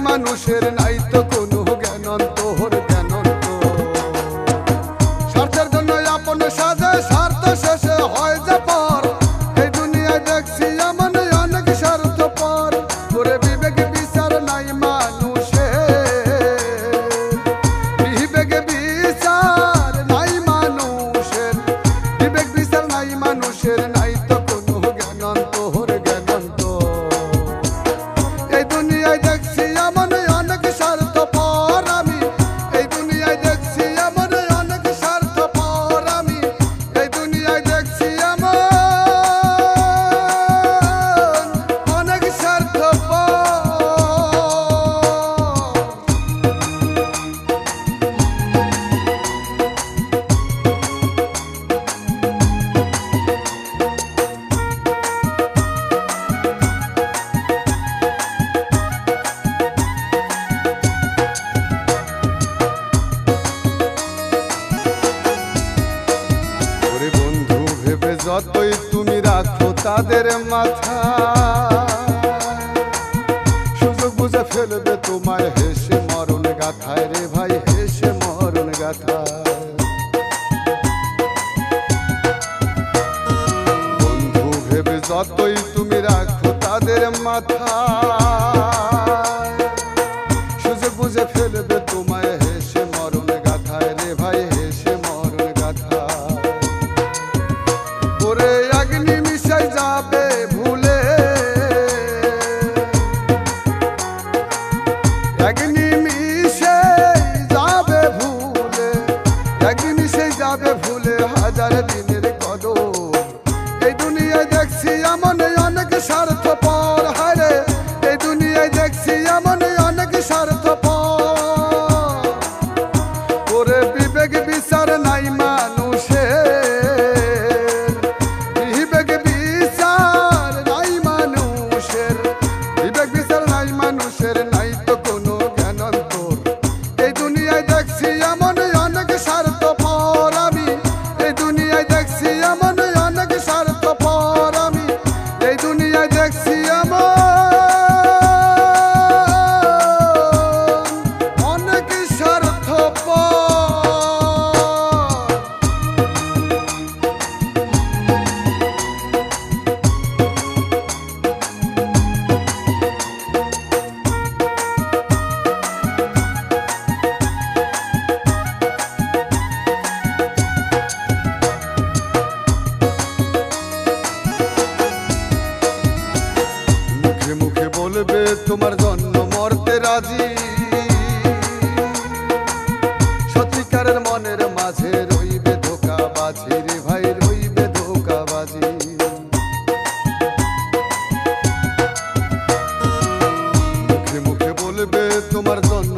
মানুষের নাই তো কোনো জ্ঞানন্তর স্বার্থের জন্য আপন সাজে স্বার্থ শেষে হয় যে পর এই দুনিয়ায় দেখছি এমন অনেক স্বার্থপর করে বিবেক বিচার নাই মানুষের বিবেক বিচার নাই মানুষের বিবেক বিচার নাই মানুষের নাই তো কোনো জ্ঞানন্তর এই দুনিয়ায় দেখছি এমন অনেক স্বার্থপর আমি এই দুনিয়ায় দেখছি এমন অনেক স্বার্থপর আমি এই দুনিয়ায় দেখছি এমন অনেক স্বার্থপর। যতই তুমি রাখো তাদের মাথা সুযোগ বুঝে ফেলবে তোমায় হেসে মরণ গাথায় রে ভাই হেসে মরণ গাথায়। বন্ধু ভেবে যতই তুমি রাখো তাদের মাথা সুযোগ বুঝে ফেলবে তোমায় হেসে মরণ গাথায় রে ভাই হেসে মরণ গাথায়। ওরে অগ্নি মিশাই যাবে ভুলে অগ্নি মিশে যাবে ভুলে অগ্নি মিশে যাবে ভুলে হাজার দিনের কদর এই দুনিয়ায় দেখছি এমন অনেক স্বার্থপর হারে এই দুনিয়ায় দেখছি এমন অনেক স্বার্থপর ওরে বিবেক বিচার নাই মানুষের মানুষের নাই তো কোনো জ্ঞানন্তর এই দুনিয়ায় দেখছি এমন অনেক স্বার্থপর আমি এই দুনিয়ায় দেখছি এমন অনেক স্বার্থপর আমি এই দুনিয়ায় দেখছি এমন অনেক স্বার্থপর। মুখে বলবে তোমার জন্য মরতে রাজি সত্যিকারের মনের মাঝে রইবে ধোঁকাবাজি রে ভাই রইবে ধোঁকাবাজি। মুখে বলবে তোমার জন্য